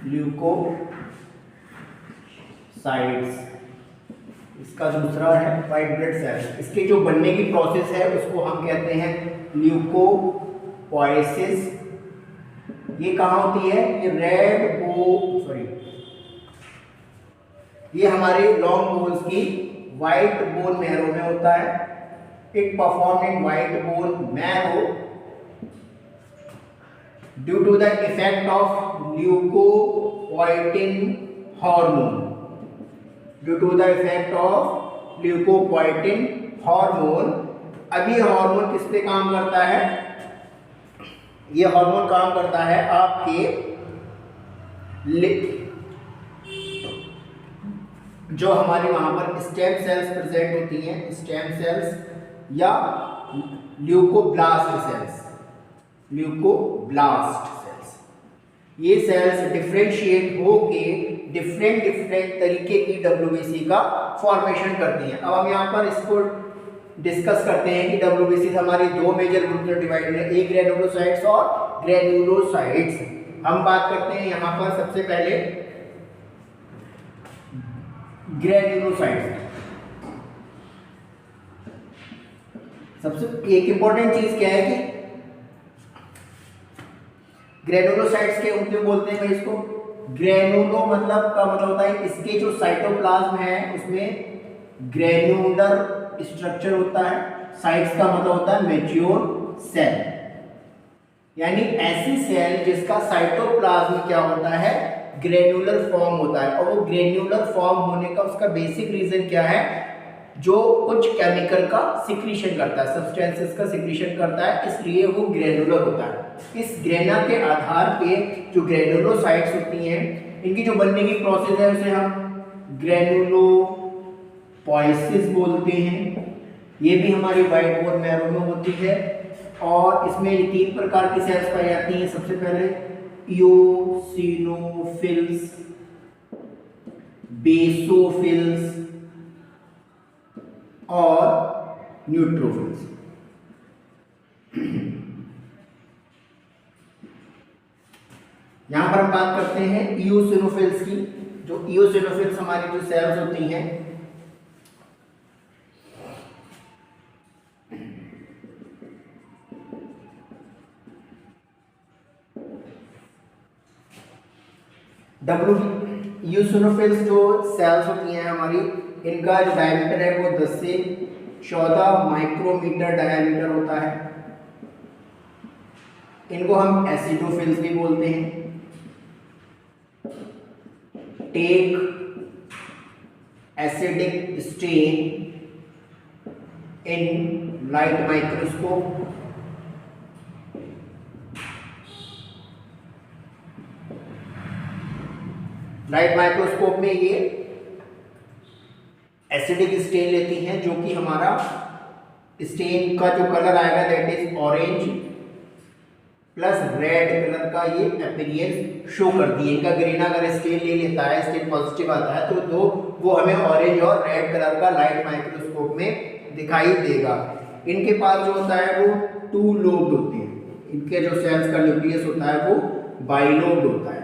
Leukocytes. इसका दूसरा है वाइट ब्लड सेल्स। इसके जो बनने की प्रोसेस है उसको हम कहते हैं ल्यूकोपोएसिस। ये कहाँ होती है? ये हमारे लॉन्ग बोन्स की व्हाइट बोन मैरो में होता है। It perform in white bone marrow due to the effect of leukopoietin hormone. अब ये हार्मोन किस पे काम करता है? ये हार्मोन काम करता है आपके जो हमारे वहां पर स्टेम सेल्स प्रेजेंट होती हैं, स्टेम सेल्स या ल्यूकोब्लास्ट सेल्स। ये सेल्स डिफरेंशिएट होके डिफरेंट तरीके की WBC का फॉर्मेशन करती हैं। अब हम यहाँ पर इसको डिस्कस करते हैं कि WBC हमारे दो मेजर ग्रुप में डिवाइडेड है, एक ग्रेनुलोसाइट्स और ग्रेन्युलोसाइट्स। हम बात करते हैं यहाँ पर सबसे पहले ग्रेन्युलोसाइट्स। सबसे एक इंपॉर्टेंट चीज क्या है कि ग्रेनुलोसाइट्स के उनके बोलते हैं इसको ग्रेनुलो मतलब का मतलब होता है इसके जो साइटोप्लाज्म है उसमें ग्रेन्युलर स्ट्रक्चर होता है। साइट्स का मतलब होता है मैच्योर सेल, यानी ऐसी सेल जिसका साइटोप्लाज्म क्या होता है? ग्रेन्युलर फॉर्म होता है। और वो ग्रेन्युलर फॉर्म होने का उसका बेसिक रीजन क्या है? जो कुछ केमिकल का सिक्रीशन करता है, सब्सटेंसेस का सिक्रीशन करता है, इसलिए वो ग्रेनुलर होता है। इस ग्रेना के आधार पे जो ग्रेनुलोसाइट्स होती हैं इनकी जो बनने की प्रोसेस है उसे हम ग्रेनुलोपोएसिस बोलते हैं। ये भी हमारी व्हाइट बोन मैरो में होती है और इसमें 3 प्रकार की सेल्स पाई जाती हैं। सबसे पहले इओसिनोफिल्स, बेसोफिल्स और न्यूट्रोफिल्स। यहां पर हम बात करते हैं इओसिनोफिल्स की। जो इओसिनोफिल्स हमारी जो सेल्स होती हैं इओसिनोफिल्स जो सेल्स होती हैं हमारी, इनका जो डायमीटर है वो 10 से 14 माइक्रोमीटर डायमीटर होता है। इनको हम एसिडोफिल्स भी बोलते हैं। Take acidic stain in light microscope. Light microscope में ये एसिडिक स्टेन लेती हैं, जो कि हमारा स्टेन का जो कलर आएगा that is orange plus red colour का ये अपीयरेंस शो करती है। इनका ग्रीन अगर स्टेन ले लेता है, स्टेन पॉजिटिव आता है तो वो हमें ऑरेंज और रेड कलर का लाइट माइक्रोस्कोप में दिखाई देगा। इनके पास जो होता है वो 2 लोब्ड होते हैं। इनके जो सेल्स का न्यूक्लियस होता है वो बाइलोब्ड होता है।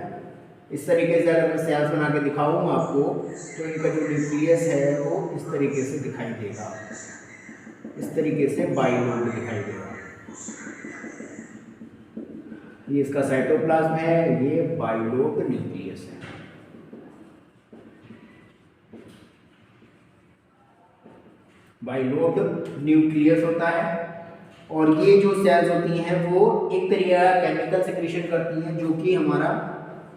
इस तरीके से अगर मैं सेल्स बना के दिखाऊंगा आपको तो इनका जो न्यूक्लियस है वो इस तरीके से दिखाई देगा, इस तरीके से बाइलोब्ड दिखाई देगा। ये इसका साइटोप्लाज्म है, ये बाइलोब्ड न्यूक्लियस है। बाइलोब्ड न्यूक्लियस होता है। और ये जो सेल्स होती हैं वो एक तरीके का केमिकल सिक्रीशन करती हैं, जो कि हमारा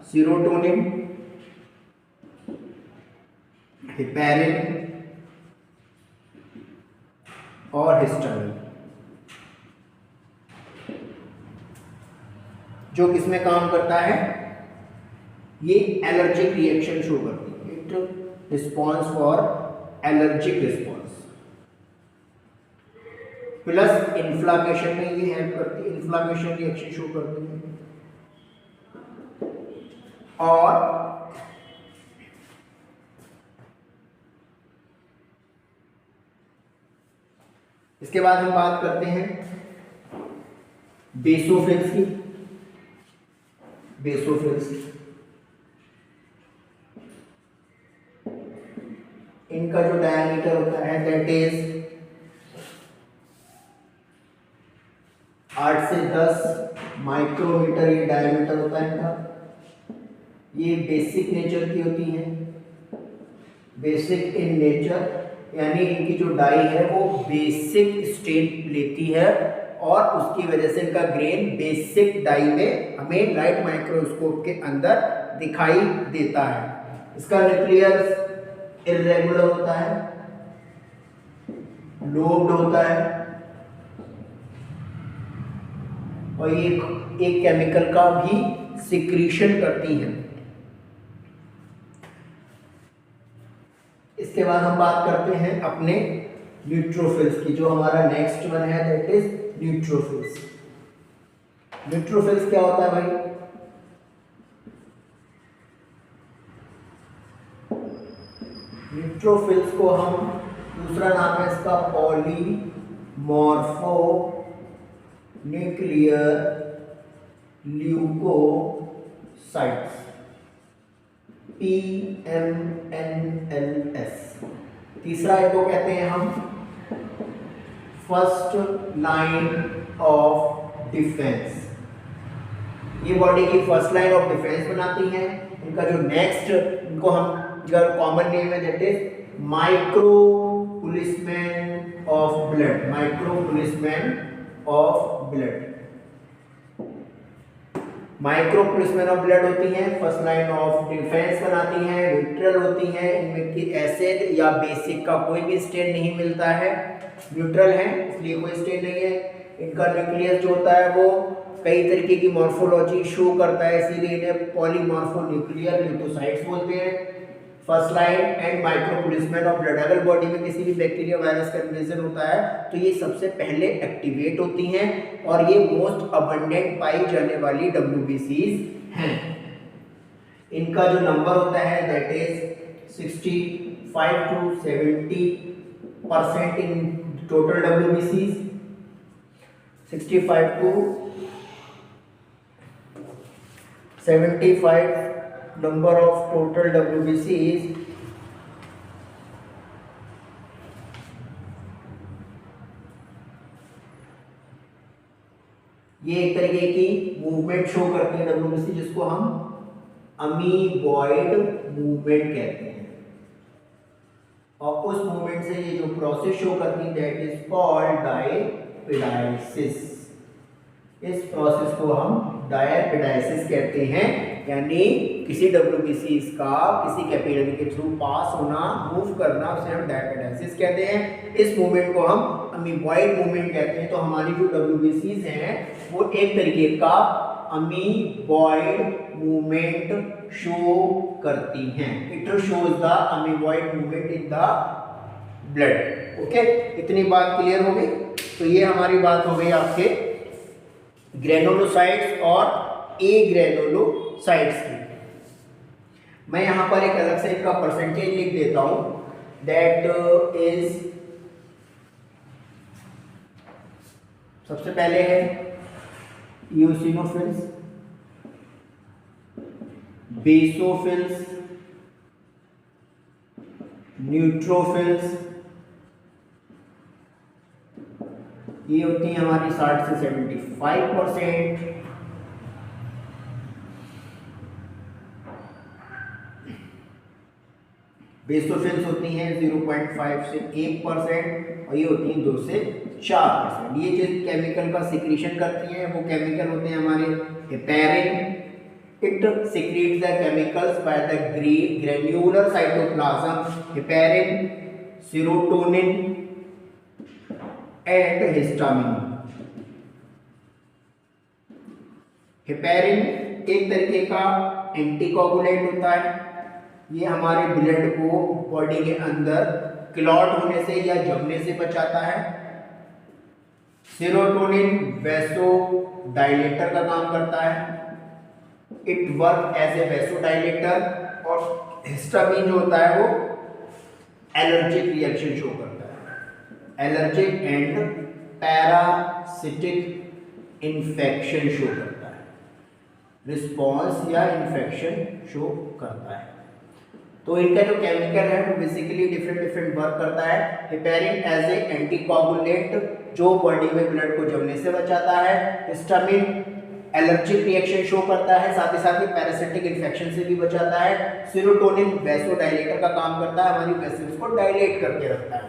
सीरोटोनिन, हेपेरिन और हिस्टामिन, जो किसमें काम करता है? ये एलर्जिक रिएक्शन शो करती है। It response for allergic response plus inflammation में ये हेल्प करती है, इन्फ्लामेशन रिएक्शन शो करती है। और इसके बाद हम बात करते हैं बेसोफिल्स की। बेसोफिल्स। इनका जो डायमीटर होता है दैट इज 8 से 10 माइक्रोमीटर, ये डायमीटर होता है इनका। ये बेसिक नेचर की होती हैं, बेसिक इन नेचर, यानी इनकी जो डाई है वो बेसिक स्ट्रेन लेती है और उसकी वजह से इनका ग्रेन बेसिक डाई में हमें लाइट माइक्रोस्कोप के अंदर दिखाई देता है। इसका न्यूक्लियस इर्रेगुलर होता है, लोब्ड होता है और ये एक केमिकल का भी सिक्रीशन करती है। इसके बाद हम बात करते हैं अपने न्यूट्रोफिल्स की। जो हमारा नेक्स्ट वन है दैट इज न्यूट्रोफिल्स। न्यूट्रोफिल्स क्या होता है भाई? न्यूट्रोफिल्स को हम, दूसरा नाम है इसका पॉलीमॉर्फो न्यूक्लियर ल्यूकोसाइट्स, PMNLS। तीसरा इनको कहते हैं हम फर्स्ट लाइन ऑफ डिफेंस। ये बॉडी की फर्स्ट लाइन ऑफ डिफेंस बनाती हैं। इनका जो नेक्स्ट, इनको हम जो कॉमन नेम है that is micro policeman of blood, micro policeman of blood. Micro policeman of blood होती हैं, फर्स्ट लाइन ऑफ डिफेंस बनाती हैं, न्यूट्रल होती हैं, इनमें की एसिड या बेसिक का कोई भी स्टेन नहीं मिलता है, न्यूट्रल है इसलिए कोई स्टेन नहीं है। इनका न्यूक्लियस जो होता है वो कई तरीके की मॉर्फोलॉजी शो करता है, इसीलिए इन्हें पॉलीमॉर्फो न्यूक्लियर ल्यूकोसाइट्स बोलते हैं। First line and micro policeman of blood. अगर बॉडी में किसी भी बैक्टीरिया वायरस का इन्वेजन होता है तो ये सबसे पहले एक्टिवेट होती हैं और ये मोस्ट अबंडेंट पाई जाने वाली WBCs हैं। इनका जो नंबर होता है that is 65 to 70% in total WBCs, 65 to 75 number of total WBCs। ये एक तरीके की मूवमेंट शो करती है WBC, जिसको हम अमीबॉइड मूवमेंट कहते हैं। और उस मूवमेंट से ये जो प्रोसेस शो करती है दैट इज कॉल्ड डायपेडाइसिस। इस प्रोसेस को हम डायपेडाइसिस कहते हैं, यानी किसी WBCs का किसी कैपिलरी के थ्रू पास होना, मूव करना, उसे हम डायपेडाइसिस कहते हैं। इस मूवमेंट को हम अमीबॉइड मूवमेंट कहते हैं। तो हमारी जो WBCs हैं वो एक तरीके का अमीबॉइड मूवमेंट शो करती हैं। It shows the amoeboid movement in the blood. Okay, इतनी बात क्लियर हो गई। तो ये हमारी बात हो गई आपके ग्रेनुलोसाइट्स और ए ग्रेनुलोसाइट्स की। मैं यहां पर एक अलग से इनका परसेंटेज लिख देता हूं दैट इज, सबसे पहले है इओसिनोफिल्स, बेसोफिल्स, न्यूट्रोफिल्स, ये होती है हमारी 60 से 75%। बेसोफिल्स होती हैं 0.5 से 1% और ये होती हैं 2 से 4%। ये जो केमिकल का सिक्रीशन करती हैं वो केमिकल होते हैं हमारे heparin. It secretes the chemicals by the granular cytoplasm, heparin, serotonin and histamine। Heparin एक तरीके का एंटीकोगुलेंट होता है, ये हमारे ब्लड को बॉडी के अंदर क्लॉट होने से या जमने से बचाता है। सेरोटोनिन वैसो डायलेटर का काम करता है, it work as a vasodilator. और हिस्टामिन जो होता है वो एलर्जिक रिएक्शन शो करता है, allergic and parasitic infection show करता है। रिस्पॉन्स या इन्फेक्शन शो करता है। तो इनका जो केमिकल है वो बेसिकली डिफरेंट वर्क करता है। हेपेरिन एज ए एंटीकोगुलेंट जो बॉडी में ब्लड को जमने से बचाता है। हिस्टामिन एलर्जिक रिएक्शन शो करता है, साथ ही साथ पैरासिटिक इन्फेक्शन से भी बचाता है। सेरोटोनिन वैसोडाइलेटर का काम करता है, हमारी वेसल्स को डायलेट करके रखता है।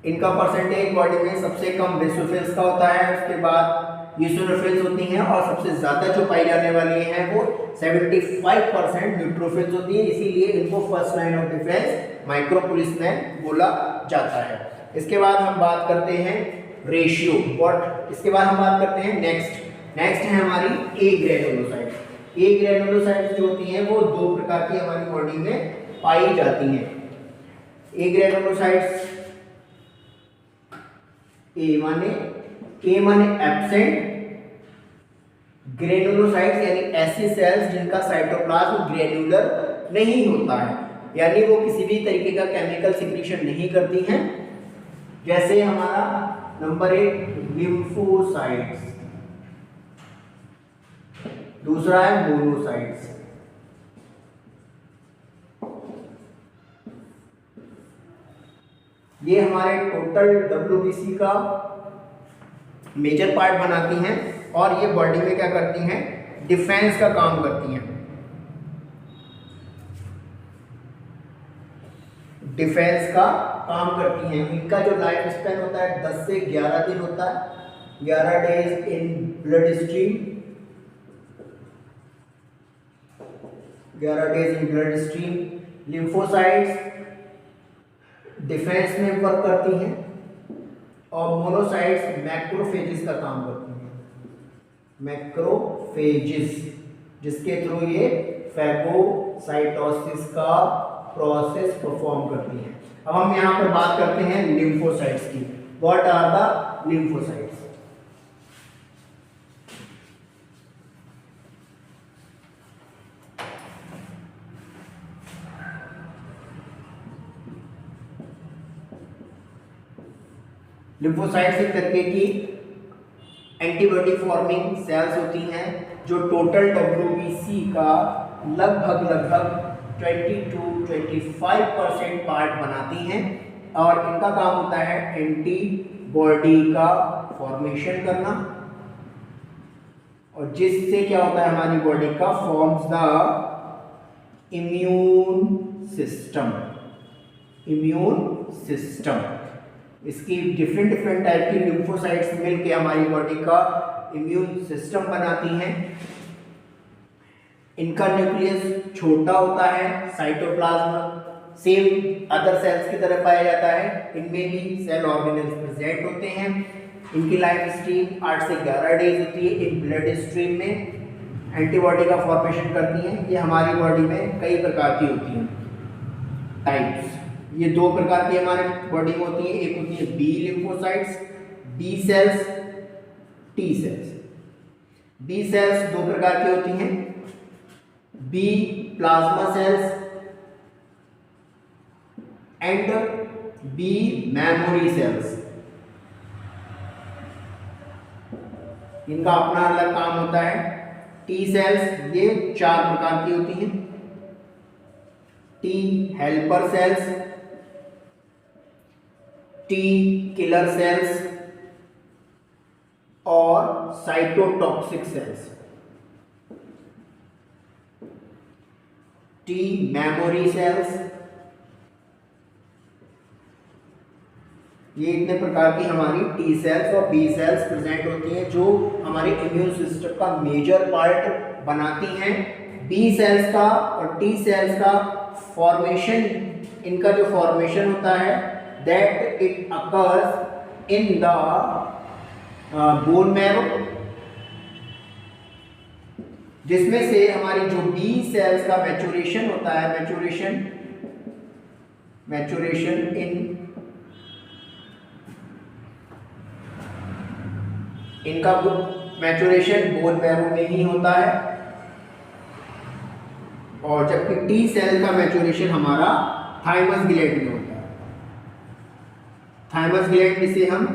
इनका परसेंटेज बॉडी में सबसे कम बेसोफिल्स का होता है, उसके बाद यूसिनोफिल्स होती हैं और सबसे ज़्यादा जो पाई जाने वाली हैं वो 75% न्यूट्रोफिल्स होती है, इसीलिए इनको फर्स्ट लाइन ऑफ डिफेंस माइक्रोपुलिसमैन बोला जाता है। इसके बाद हम बात करते हैं रेशियो व्हाट, इसके बाद हम बात करते हैं नेक्स्ट है हमारी ए ग्रेनुलोसाइट्स। ए ग्रेनुलोसाइट्स जो होती हैं वो दो प्रकार की हमारी बॉडी में पाई जाती हैं। ए ग्रेनुलोसाइट्स ए माने एब्सेंट, ग्रेनुलोसाइट्स यानी ऐसी सेल्स जिनका साइटोप्लाज्म ग्रेन्युलर नहीं होता है, यानी वो किसी भी तरीके का केमिकल सिक्रीशन नहीं करती हैं। जैसे हमारा नंबर 1 लिम्फोसाइट्स, दूसरा है मोनोसाइट्स। ये हमारे टोटल WBC का मेजर पार्ट बनाती हैं और ये बॉडी में क्या करती हैं, डिफेंस का काम करती हैं। डिफेंस का काम करती हैं। इनका जो लाइफ स्पैन होता है 10 से 11 दिन होता है, 11 days in blood stream, 11 days in blood stream. Lymphocytes defence में वर्क करती हैं और मोनोसाइट्स मैक्रोफेजिस का काम करती हैं। मैक्रोफेजिस जिसके थ्रू ये फैगोसाइटोसिस का प्रोसेस परफॉर्म करती हैं। अब हम यहाँ पर बात करते हैं लिम्फोसाइट्स की। What are the lymphocytes? Lymphocytes एक तरीके की एंटीबॉडी फॉर्मिंग सेल्स होती हैं जो टोटल WBC का लगभग 20-25% पार्ट बनाती हैं और इनका काम होता है एंटीबॉडी का फॉर्मेशन करना, और जिससे क्या होता है हमारी बॉडी का फॉर्म्स द इम्यून सिस्टम। इसकी डिफरेंट टाइप की लिम्फोसाइट्स मिलकर हमारी बॉडी का इम्यून सिस्टम बनाती हैं। इनका न्यूक्लियस छोटा होता है, साइटोप्लाज्म सेम अदर सेल्स की तरह पाया जाता है, इनमें भी सेल ऑर्गेनेल्स प्रेजेंट होते हैं। इनकी लाइफ स्ट्रीम 8 से 11 डेज होती है। इन ब्लड स्ट्रीम में एंटीबॉडी का फॉर्मेशन करती हैं। ये हमारी बॉडी में कई प्रकार की होती हैं टाइप्स। ये दो प्रकार की हमारे बॉडी में होती है, एक होती है B lymphocytes, B cells, T cells. B cells दो प्रकार की होती हैं, B plasma cells and B memory cells. इनका अपना अलग काम होता है। टी सेल्स ये 4 प्रकार की होती हैं, T helper cells, T killer cells और cytotoxic cells. T memory cells, ये इतने प्रकार की हमारी टी सेल्स और बी सेल्स प्रेजेंट होती हैं जो हमारे इम्यून सिस्टम का मेजर पार्ट बनाती हैं। बी सेल्स का और टी सेल्स का फॉर्मेशन, इनका जो फॉर्मेशन होता है that it occurs in the bone marrow, जिसमें से हमारी जो बी सेल्स का मैच्योरेशन होता है, मैच्योरेशन इनका मैच्योरेशन बोन मैरो में ही होता है, और जबकि टी सेल का मैच्योरेशन हमारा थाइमस ग्लैंड में होता है। थाइमस ग्लैंड जिसे हम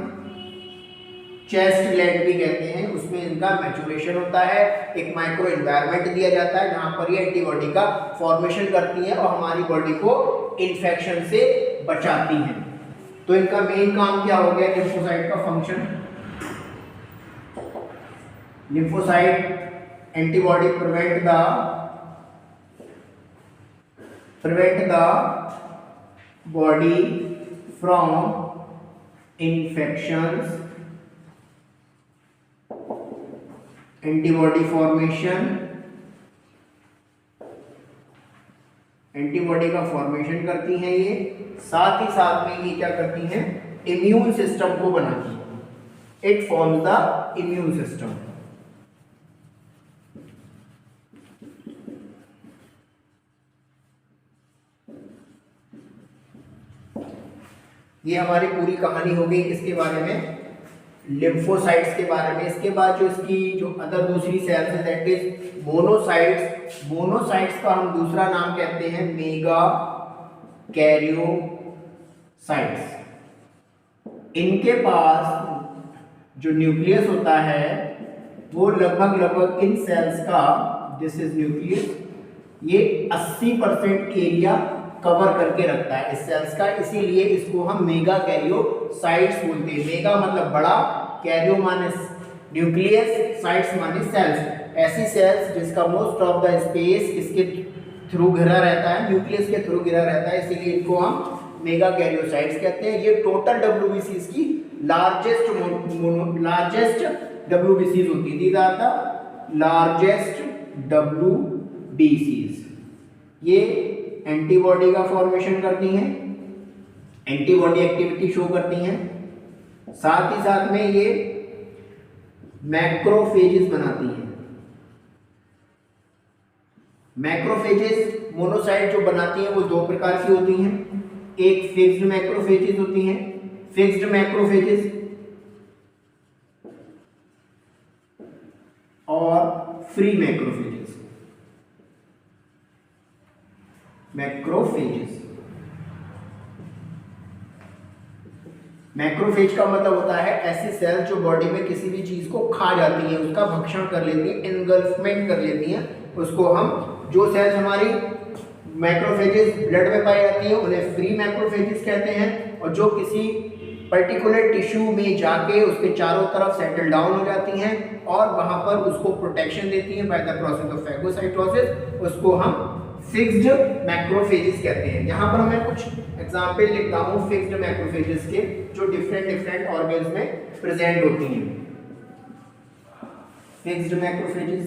चेस्ट ग्लैंड भी कहते हैं, उसमें इनका मैच्योरेशन होता है, एक माइक्रो एनवायरनमेंट दिया जाता है जहां पर ये एंटीबॉडी का फॉर्मेशन करती है और हमारी बॉडी को इन्फेक्शन से बचाती हैं। तो इनका मेन काम क्या हो गया, लिम्फोसाइट का function. Lymphocyte antibody prevent the body from infections, antibody formation, antibody का फॉर्मेशन करती हैं ये, साथ ही साथ में ये क्या करती हैं, इम्यून सिस्टम को बनाती हैं। It forms the immune system. ये हमारी पूरी कहानी हो गई इसके बारे में, लिम्फोसाइट्स के बारे में। इसके बाद जो इसकी जो अदर दूसरी सेल्स है दैट इज मोनोसाइट्स। मोनोसाइट्स का हम दूसरा नाम कहते हैं मेगा कैरियोसाइट्स। इनके पास जो न्यूक्लियस होता है वो लगभग इन सेल्स का, दिस इज न्यूक्लियस, ये 80% एरिया कवर करके रखता है इस सेल्स का, इसीलिए इसको हम मेगा कैरियोसाइट्स बोलते हैं। मेगा मतलब बड़ा, कैरियो माने न्यूक्लियस, साइट्स माने सेल्स। ऐसी सेल्स जिसका मोस्ट ऑफ द स्पेस इसके थ्रू घिरा रहता है, न्यूक्लियस के थ्रू घिरा रहता है, इसीलिए इनको हम मेगा कैरियोसाइट्स कहते हैं। ये टोटल डब्ल्यूबीसीज की लार्जेस्ट डब्ल्यूबीसीज होती है। दीज आर द लार्जेस्ट डब्ल्यूबीसीज। ये एंटीबॉडी का फॉर्मेशन करती हैं, एंटीबॉडी एक्टिविटी शो करती हैं, साथ ही साथ में ये मैक्रोफेजेस बनाती हैं। मैक्रोफेजेस मोनोसाइट जो बनाती हैं वो दो प्रकार की होती हैं, एक फिक्स्ड मैक्रोफेजेस होती हैं, फिक्स्ड मैक्रोफेजेस, और फ्री मैक्रोफेजेस। मैक्रोफेज का मतलब होता है ऐसी सेल जो बॉडी में किसी भी चीज को खा जाती है, उसका भक्षण कर लेती है, इनगल्फमेंट कर लेती हैं, उसको हम, जो सेल्स हमारी मैक्रोफेजेस ब्लड में पाई जाती हैं उन्हें फ्री मैक्रोफेजेस कहते हैं, और जो किसी पर्टिकुलर टिश्यू में जाके उसके चारों तरफ सेटल डाउन हो जाती हैं और वहां पर उसको प्रोटेक्शन देती हैं by the process of phagocytosis, उसको हम फिक्स्ड मैक्रोफेजेस कहते हैं। यहाँ पर मैं कुछ एग्जाम्पल लिखता हूँ फिक्स्ड मैक्रोफेजेस के, जो डिफरेंट ऑर्गन्स में प्रेजेंट होती हैं। Fixed macrophages,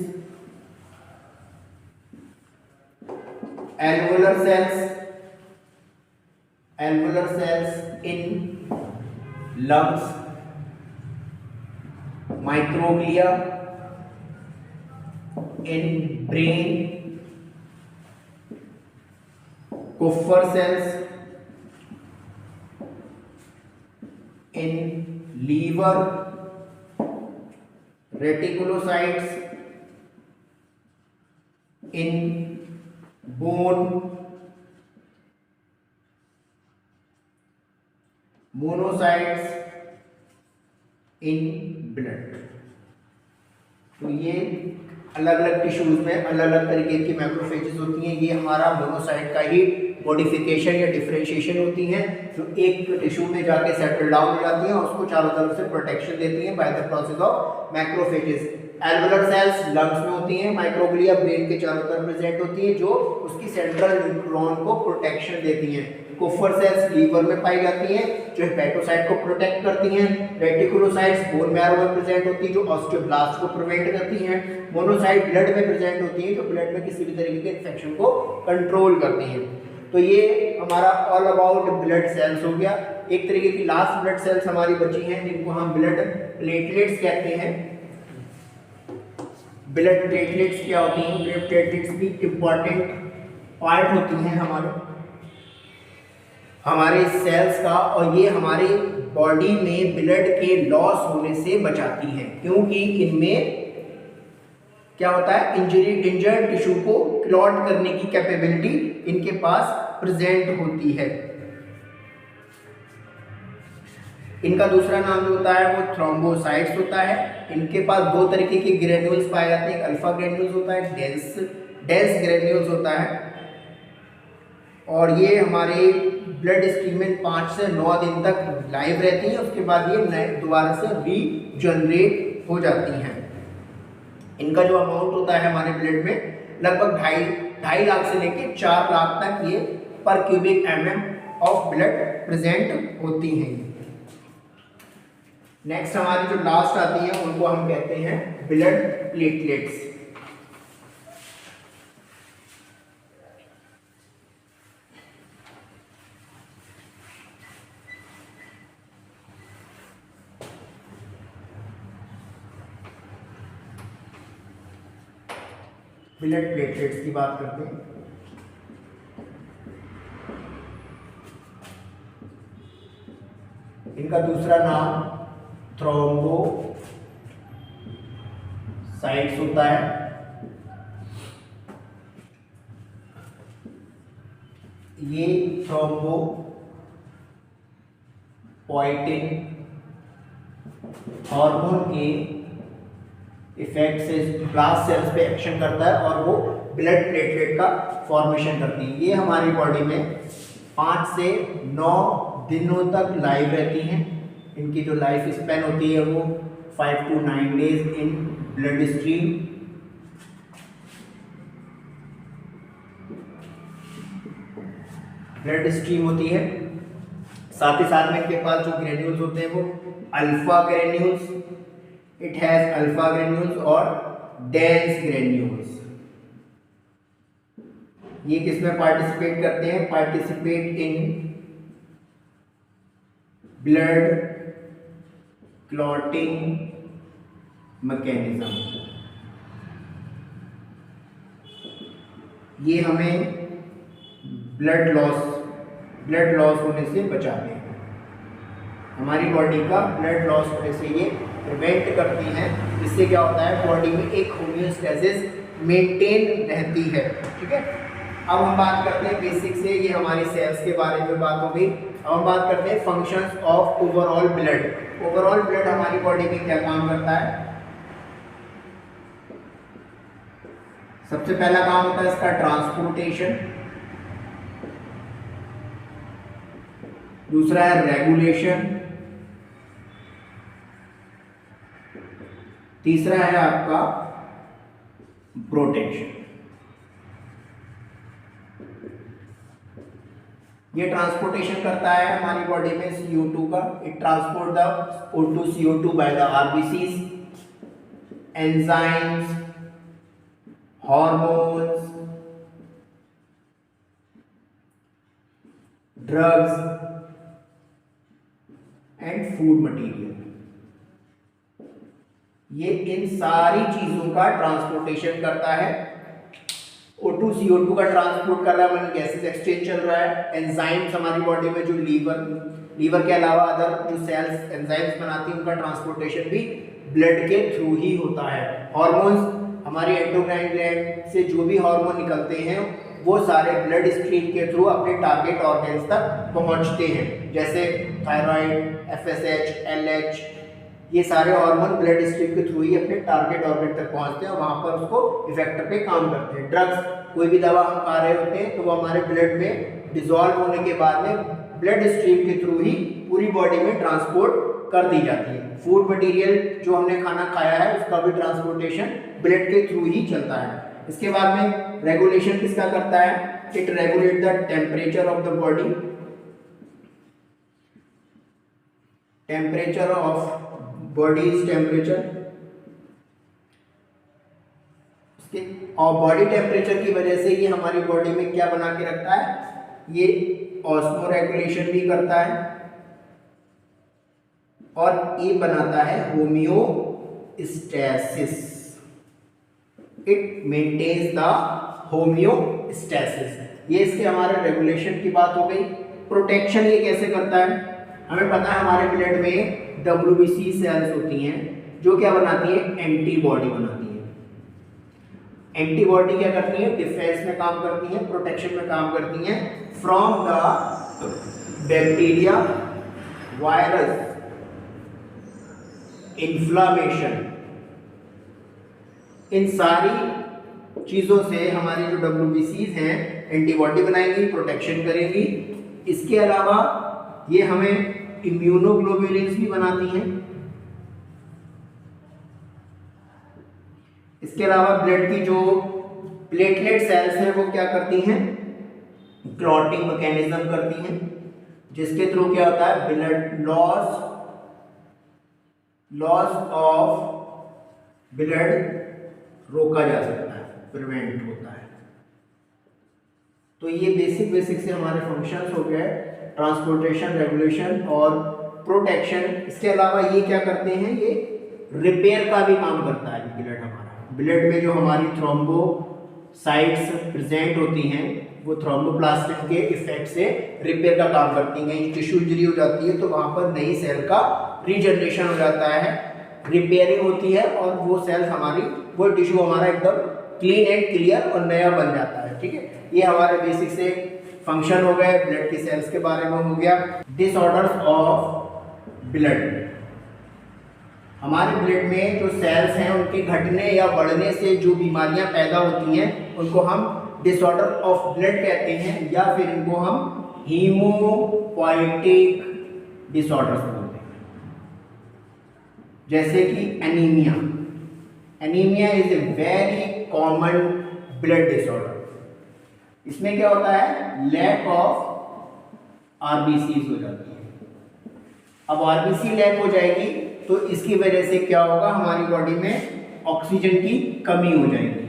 alveolar cells in lungs, microglia in brain, Kupffer cells in liver, reticulocytes in bone, monocytes in blood। तो ये अलग अलग टिश्यूज में अलग अलग तरीके की मैक्रोफेजेस होती हैं। ये हमारा मोनोसाइट का ही मॉडिफिकेशन या डिफरेंशिएशन होती हैं, जो एक टिश्यू में जाके सेटल डाउन हो जाती हैं और उसको चारों तरफ से प्रोटेक्शन देती हैं by the process of macrophages. Alveolar cells lungs में होती हैं, माइक्रोग्लिया ब्रेन के चारों तरफ प्रेजेंट होती हैं जो उसकी सेंट्रल न्यूरॉन को प्रोटेक्शन देती हैं। कुफर सेल्स लीवर में पाई जाती हैं जो हेपेटोसाइट को प्रोटेक्ट करती हैं। रेटिकुलोसाइट्स बोन मैरो में प्रेजेंट होती है जो ऑस्टियोब्लास्ट को प्रिवेंट करती हैं। मोनोसाइट ब्लड में प्रेजेंट होती है जो ब्लड में किसी भी तरीके के इन्फेक्शन को कंट्रोल करती हैं। तो ये हमारा ऑल अबाउट ब्लड सेल्स हो गया। एक तरीके की लास्ट ब्लड सेल्स हमारी बची हैं जिनको हम ब्लड प्लेटलेट्स कहते हैं। ब्लड प्लेटलेट्स क्या होती हैं? ब्लड प्लेटलेट्स भी इंपॉर्टेंट पार्ट होती हैं हमारे सेल्स का, और ये हमारी बॉडी में ब्लड के लॉस होने से बचाती हैं, क्योंकि इनमें क्या होता है, इंजर्ड टिश्यू को क्लॉट करने की कैपेबिलिटी इनके पास प्रेजेंट होती है। इनका दूसरा नाम जो होता है वो थ्रोम्बोसाइट्स होता है। इनके पास दो तरीके के ग्रेन्यूल्स पाए जाते हैं, एक अल्फा ग्रेन्यूल्स होता है, डेंस ग्रेन्यूल्स होता है। और ये हमारे ब्लड स्ट्रीम में 5 से 9 दिन तक लाइव रहती हैं, उसके बाद ये दोबारा से रीजनरेट हो जाती हैं। इनका जो अमाउंट होता है हमारे ब्लड में लगभग 2.5 लाख से लेके 4 लाख तक ये पर cubic mm of blood present होती हैं। नेक्स्ट हमारी जो लास्ट आती है उनको हम कहते हैं ब्लड प्लेटलेट्स। ब्लड प्लेटलेट्स की बात करते हैं। इनका दूसरा नाम थ्रोम्बोसाइट्स होता है। ये थ्रोम्बोपोएटिन हार्मोन के इफेक्ट से ब्लास्ट सेल्स पे एक्शन करता है और वो ब्लड प्लेटलेट का फॉर्मेशन करती है। ये हमारी बॉडी में 5 से 9 दिनों तक लाइव रहती हैं। इनकी जो लाइफ स्पैन होती है वो 5 to 9 days in blood stream. होती है। साथ ही साथ में इनके पास जो ग्रेन्यूल्स होते हैं वो alpha granules, it has alpha granules और डेंस ग्रेन्यूल्स। ये किसमें पार्टिसिपेट करते हैं? Participate in blood clotting mechanism. ये हमें ब्लड लॉस होने से बचाते हैं। हमारी बॉडी का ब्लड लॉस होने से ये प्रिवेंट करती हैं, जिससे क्या होता है बॉडी में एक होमियोस्टेसिस मेंटेन रहती है। ठीक है, अब हम बात करते हैं बेसिक से, ये हमारी सेल्स के बारे में बात हो गई। अब हम बात करते हैं functions of overall blood. Overall blood हमारी बॉडी में क्या काम करता है? सबसे पहला काम होता है इसका ट्रांसपोर्टेशन, दूसरा है रेगुलेशन, तीसरा है आपका प्रोटेक्शन। ये ट्रांसपोर्टेशन करता है हमारी बॉडी में CO2 का। It transport the O2 CO2 by the RBCs, enzymes, hormones, drugs and food material. ये इन सारी चीजों का ट्रांसपोर्टेशन करता है। O2 CO2 का ट्रांसपोर्ट कर रहा है, मतलब गैसेस एक्सचेंज चल रहा है। एंजाइम्स हमारी बॉडी में जो लीवर के अलावा अदर जो सेल्स एंजाइम्स बनाती हैं उनका ट्रांसपोर्टेशन भी ब्लड के थ्रू ही होता है। हार्मोन्स, हमारी एंडोक्राइन ग्लैंड से जो भी हार्मोन निकलते हैं वो सारे ब्लड स्ट्रीम के थ्रू अपने टारगेट ऑर्गन्स तक पहुंचते हैं, जैसे थायराइड, FSH, LH। ये सारे हार्मोन ब्लड स्ट्रीम के थ्रू ही अपने टारगेट ऑर्गन तक पहुंचते हैं और वहां पर उसको इफेक्टर पे काम करते हैं। ड्रग्स, कोई भी दवा हम खा रहे होते हैं तो वो हमारे ब्लड में डिसॉल्व होने के बाद में ब्लड स्ट्रीम के थ्रू ही पूरी बॉडी में ट्रांसपोर्ट कर दी जाती है। फूड मटेरियल जो हमने खाना खाया है उसका भी ट्रांसपोर्टेशन ब्लड के थ्रू ही चलता है। इसके बाद में रेगुलेशन किसका करता है? It regulate the temperature of the body, temperature of bodies temperature. और बॉडी टेम्परेचर की वजह से ये हमारी बॉडी में क्या बना के रखता है? ये ऑस्मो रेगुलेशन भी करता है और ये बनाता है homeostasis. It maintains the homeostasis. ये इसके हमारे रेगुलेशन की बात हो गई। प्रोटेक्शन ये कैसे करता है? हमें पता है हमारे ब्लड में WBC सेल्स होती हैं जो क्या बनाती है? एंटीबॉडी बनाती है। एंटीबॉडी क्या करती है? डिफेंस में काम करती है, प्रोटेक्शन में काम करती हैं from the bacteria, virus inflammation. इन सारी चीज़ों से हमारी जो WBCs हैं एंटीबॉडी बनाएंगी, प्रोटेक्शन करेंगी। इसके अलावा ये हमें इम्यूनोग्लोबुलिन्स भी बनाती हैं। इसके अलावा ब्लड की जो प्लेटलेट सेल्स हैं वो क्या करती हैं, क्लॉटिंग मैकेनिज्म करती हैं, जिसके थ्रू क्या होता है, ब्लड लॉस ऑफ ब्लड रोका जा सकता है, प्रिवेंट होता है। तो ये बेसिक से हमारे फंक्शंस हो गए, ट्रांसपोर्टेशन, रेगुलेशन और प्रोटेक्शन। इसके अलावा ये क्या करते हैं, ये रिपेयर का भी काम करता है ब्लड हमारा। ब्लड में जो हमारी थ्रोम्बोसाइट्स प्रेजेंट होती हैं वो थ्रोम्बोप्लास्टिन के इफेक्ट से रिपेयर का काम करती हैं। टिश्यू इंजरी हो जाती है तो वहाँ पर नई सेल का रीजनरेशन हो जाता है, रिपेयरिंग होती है और वो सेल्स हमारी, वो टिश्यू हमारा एकदम क्लीन एंड क्लियर और नया बन जाता है। ठीक है, ये हमारे बेसिक से फंक्शन हो गए, ब्लड की सेल्स के बारे में हो गया। डिसऑर्डर्स ऑफ ब्लड, हमारे ब्लड में जो सेल्स हैं उनके घटने या बढ़ने से जो बीमारियां पैदा होती हैं उनको हम डिसऑर्डर ऑफ ब्लड कहते हैं, या फिर इनको हम हीमोपोइटिक डिसऑर्डर्स बोलते हैं। जैसे कि anaemia. Anaemia is a very common blood disorder. इसमें क्या होता है, लैक ऑफ आरबीसी हो जाती है। अब आरबीसी लैक हो जाएगी तो इसकी वजह से क्या होगा, हमारी बॉडी में ऑक्सीजन की कमी हो जाएगी।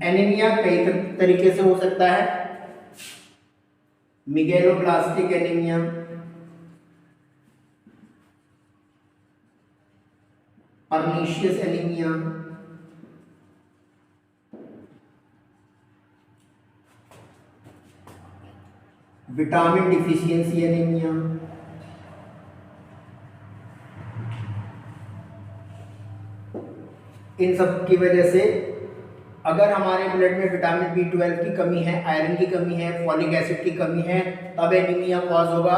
एनीमिया कई तरीके से हो सकता है, megaloblastic anaemia, pernicious anaemia, vitamin deficiency anaemia, इन सब की वजह से अगर हमारे ब्लड में विटामिन B12 की कमी है, आयरन की कमी है, फॉलिक एसिड की कमी है, तब एनीमिया कॉज होगा।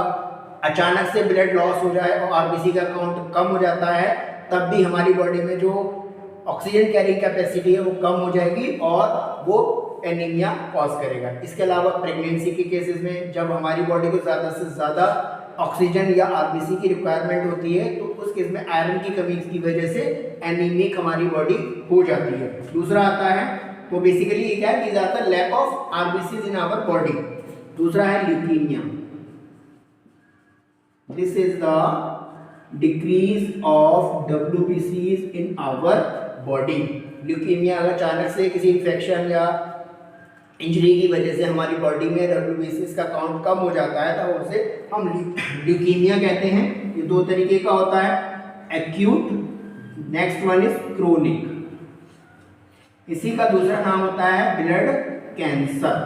अचानक से ब्लड लॉस हो जाए और आरबीसी का काउंट कम हो जाता है, तब भी हमारी बॉडी में जो ऑक्सीजन कैरिंग कैपेसिटी है वो कम हो जाएगी और वो एनीमिया कॉज करेगा। इसके अलावा प्रेगनेंसी के केसेस में जब हमारी बॉडी को ज़्यादा से ज़्यादा ऑक्सीजन या आरबीसी की रिक्वायरमेंट होती है तो उस केस में आयरन की कमी की वजह से एनीमिक हमारी बॉडी हो जाती है। दूसरा आता है, वो बेसिकली ये क्या है कि ज़्यादातर lack of RBC in our body. दूसरा है leukaemia. This is the decrease of WBCs in our body. Leukaemia अगर अचानक से किसी इन्फेक्शन या इंजरी की वजह से हमारी बॉडी में WBCs का काउंट कम हो जाता है तो उसे हम ल्यूकीमिया कहते हैं। ये दो तरीके का होता है, acute, next one is chronic. इसी का दूसरा नाम होता है ब्लड कैंसर,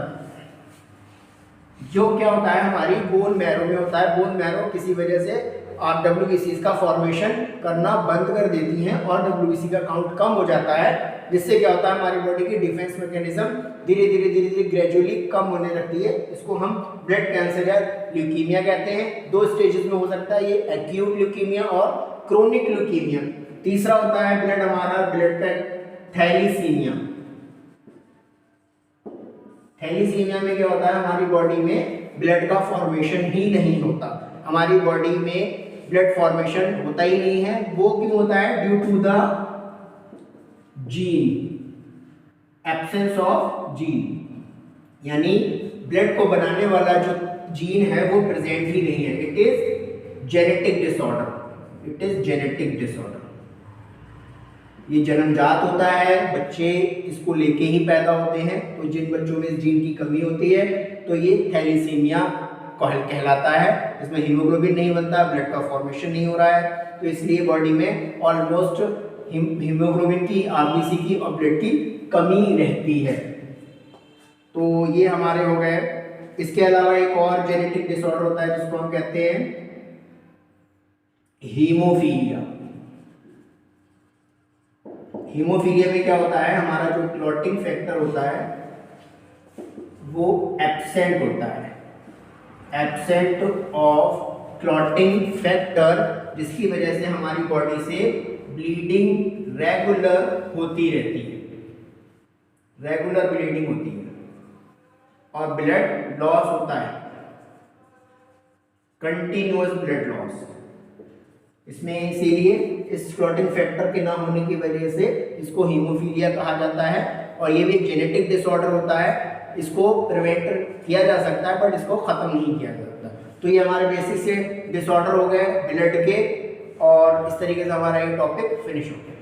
जो क्या होता है हमारी बोन मैरो में होता है। बोन मैरो किसी वजह से WBCs का फॉर्मेशन करना बंद कर देती हैं और WBC का काउंट कम हो जाता है, जिससे क्या होता है हमारी बॉडी की डिफेंस मैकेनिज्म धीरे धीरे ग्रेजुअली कम होने लगती है। इसको हम ब्लड कैंसर या ल्यूकीमिया कहते हैं। दो स्टेजेस में हो सकता है ये, एक्यूट ल्यूकीमिया और क्रोनिक ल्यूकीमिया। तीसरा होता है ब्लड हमारा ब्लड का थैलीसीमिया। थैलीसीमिया में क्या होता है, हमारी बॉडी में ब्लड का फॉर्मेशन ही नहीं होता। हमारी बॉडी में ब्लड फॉर्मेशन होता ही नहीं है। वो क्यों होता है, due to the gene, absence of gene, यानी ब्लड को बनाने वाला जो जीन है वो प्रेजेंट ही नहीं है। It is genetic disorder, it is genetic disorder. ये जन्मजात होता है, बच्चे इसको लेके ही पैदा होते हैं। तो जिन बच्चों में इस जीन की कमी होती है तो ये थैलीसीमिया कहलाता है। इसमें हीमोग्लोबिन नहीं बनता, ब्लड का फॉर्मेशन नहीं हो रहा है, तो इसलिए बॉडी में ऑलमोस्ट हीमोग्लोबिन की, आरबीसी की और ब्लड की कमी रहती है। तो ये हमारे हो गए। इसके अलावा एक और जेनेटिक डिसऑर्डर होता है जिसको हम कहते हैं हीमोफीलिया। हीमोफीलिया में क्या होता है, हमारा जो क्लॉटिंग फैक्टर होता है वो एब्सेंट होता है, एब्सेंट ऑफ क्लॉटिंग फैक्टर, जिसकी वजह से हमारी बॉडी से ब्लीडिंग रेगुलर होती रहती है, रेगुलर ब्लीडिंग होती है और ब्लड लॉस होता है, कंटिन्यूअस ब्लड लॉस। इसमें इसीलिए इस क्लॉटिंग फैक्टर के ना होने की वजह से इसको हीमोफीलिया कहा जाता है और ये भी एक जेनेटिक डिसऑर्डर होता है। इसको प्रिवेंट किया जा सकता है बट इसको खत्म नहीं किया जा सकता। तो ये हमारे बेसिक से डिसऑर्डर हो गए ब्लड के और इस तरीके से हमारा ये टॉपिक फिनिश हो गया।